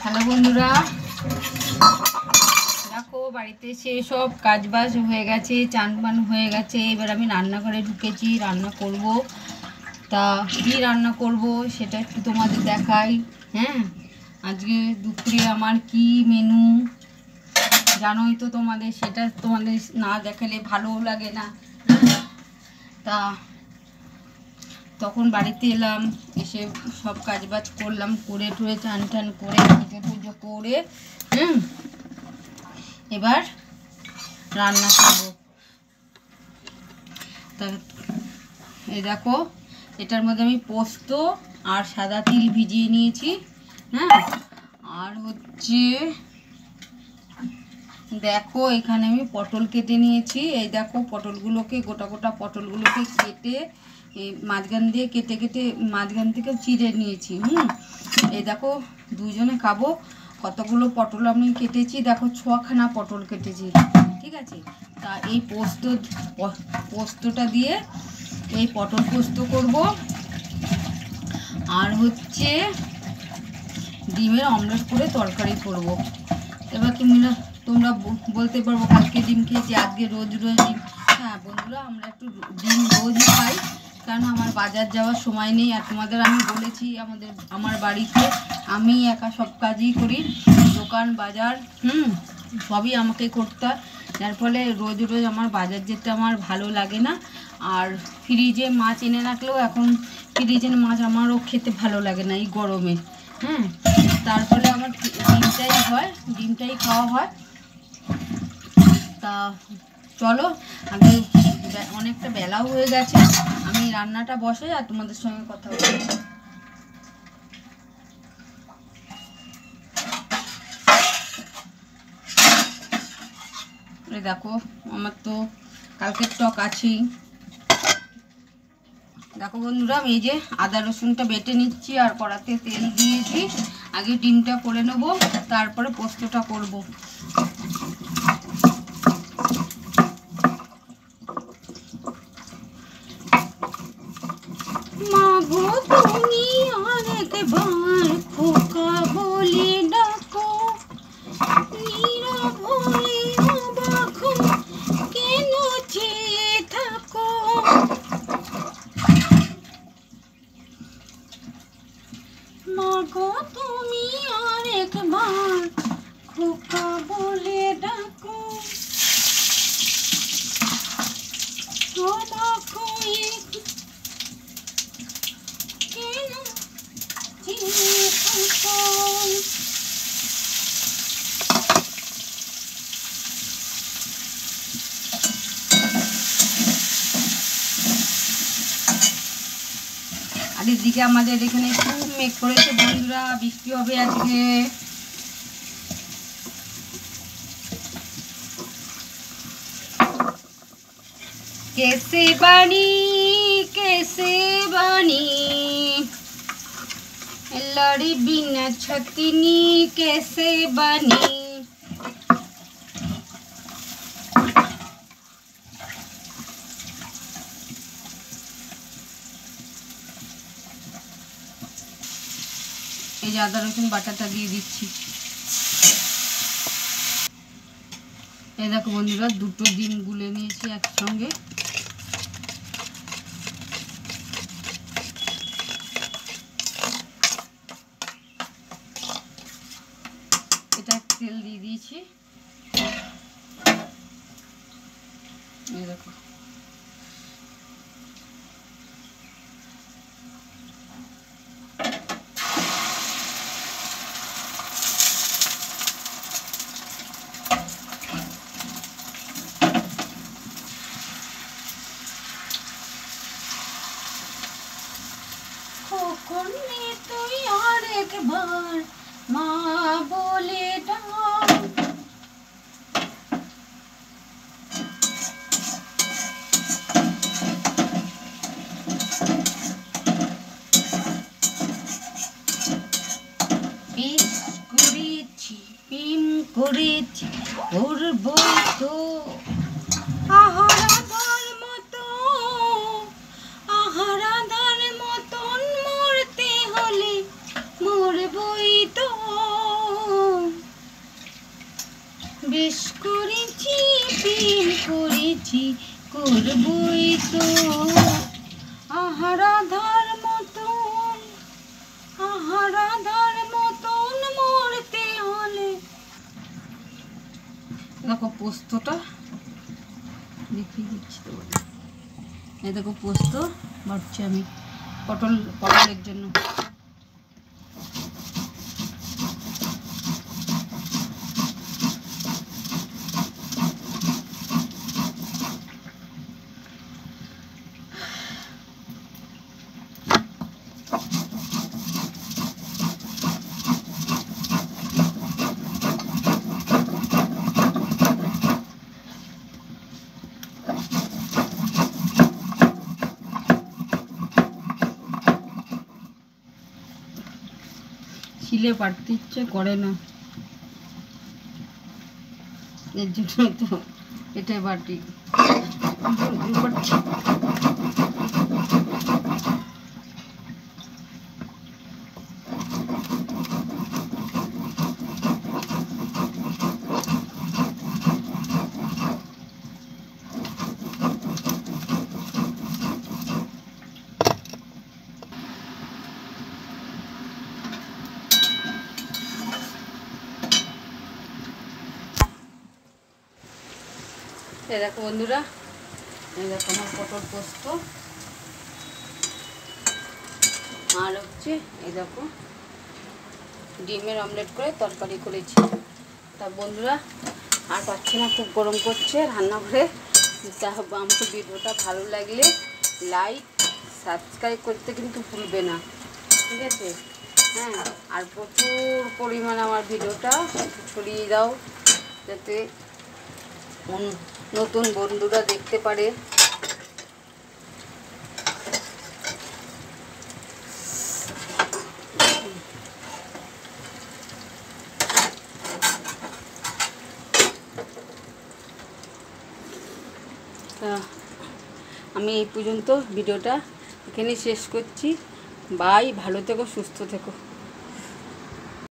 Hello বন্ধুরা, দেখো বাড়িতে এসে সব কাজবাজ হয়ে গেছে, চান পান হয়ে গেছে। এবার আমি রান্নাঘরে ঢুকেছি, রান্না করব। তা কী রান্না করব সেটা একটু তোমাদের দেখাই। হ্যাঁ, আজকে দুপুরে আমার কি মেনু জানোই তো তোমাদের, সেটা তোমাদের না দেখালে ভালোও লাগে না। তা তখন বাড়িতে এলাম, এসে সব কাজবাজ করলাম, করে টুয়ে চান টান করে পুজো টুজো করে এবার রান্না করব। তা এই দেখো, এটার মধ্যে আমি পোস্ত আর সাদা তিল ভিজিয়ে নিয়েছি। হ্যাঁ, আর হচ্ছে দেখো এখানে আমি পটল কেটে নিয়েছি। এই দেখো পটলগুলোকে, গোটা গোটা পটলগুলোকে কেটে এই মাঝখান দিয়ে কেটে কেটে মাঝখান থেকে চিড়ে নিয়েছি। এই দেখো দুজনে খাবো, কতগুলো পটল আমি কেটেছি, দেখো 6খানা পটল কেটেছি। ঠিক আছে, তা এই পোস্তটা দিয়ে এই পটল পোস্ত করব। আর হচ্ছে ডিমের অমলেট করে তরকারি করব। এবার তোমরা বলতে পারবো কালকে ডিম খেয়েছি, আজকে রোজ রোজ ডিম। হ্যাঁ বন্ধুরা, আমরা একটু ডিম রোজই খাই, কারণ আমার বাজার যাওয়ার সময় নেই। আর তোমাদের আমি বলেছি আমার বাড়িতে আমি একা সব কাজই করি, দোকান বাজার সবই আমাকে করতে হয়। যার ফলে রোজ রোজ আমার বাজার যেতে আমার ভালো লাগে না। আর ফ্রিজে মাছ এনে রাখলেও এখন ফ্রিজের মাছ আমারও খেতে ভালো লাগে না এই গরমে। তার ফলে আমার ডিমটাই খাওয়া হয়। তা চলো, আগে অনেকটা বেলাও হয়ে গেছে, আমি রান্নাটা বসাই আর তোমাদের সঙ্গে কথা বলি। দেখো আমার তো কালকের টক আছেই। দেখো বন্ধুরা, আমি এই যে আদা রসুনটা বেটে নিচ্ছি আর কড়াতে তেল দিয়েছি। আগে ডিমটা করে নেব, তারপরে পোস্তটা করব। মাগো তুমি আরেকবার খোকা বলে ডাকো, নীরবে অবাক কেন চেয়ে থাকো। মাগো তুমি আরেকবার খোকা বলে ডাকো, অবাক হয়ে কেন চেয়ে থাকো। আর এদিকে আমাদের এখানে খুব মেঘ করেছে বন্ধুরা, বৃষ্টি হবে আজকে। कैसे बनी लड़ी बिना छतनी, कैसे बनी। এই যে আদা রসুন বাটাটা দিয়ে দিচ্ছি। এই দেখো বন্ধুরা, দুটো ডিম গুলে নিয়েছি একসঙ্গে। এটা তেল দিয়ে দিয়েছি। এই দেখো খোকনে তুই আরেকবার মা বলে ডাক, প্রেম করেছি করবই তো আহারাধার মতন মরতে হলে মরবই তো। বেশ করেছি প্রেম করেছি করবই তো, আহারাধার মতন মরতে হলে। দেখো পোস্তটা দেখিয়ে দিচ্ছি তো, এই দেখো পোস্ত বাড়ছি আমি পটলের জন্য। শিলে পাড়তে ইচ্ছে করে না, এর জন্য তো এটাই বাটি। এই দেখো বন্ধুরা, এই দেখো আমার পটল পোস্ত, আর হচ্ছে এই দেখো ডিমের অমলেট করে তরকারি করেছি। তা বন্ধুরা আর পাচ্ছি না, খুব গরম করছে রান্নাঘরে। তা আমাকে ভিডিওটা ভালো লাগলে লাইক সাবস্ক্রাইব করতে কিন্তু ভুলবে না, ঠিক আছে? হ্যাঁ, আর প্রচুর পরিমাণে আমার ভিডিওটা ছড়িয়ে দাও, যাতে নতুন বন্ধুরা দেখতে পারে। আমি এই পর্যন্ত ভিডিওটা এখানে শেষ করছি। বাই, ভালো থেকো, সুস্থ থেকো।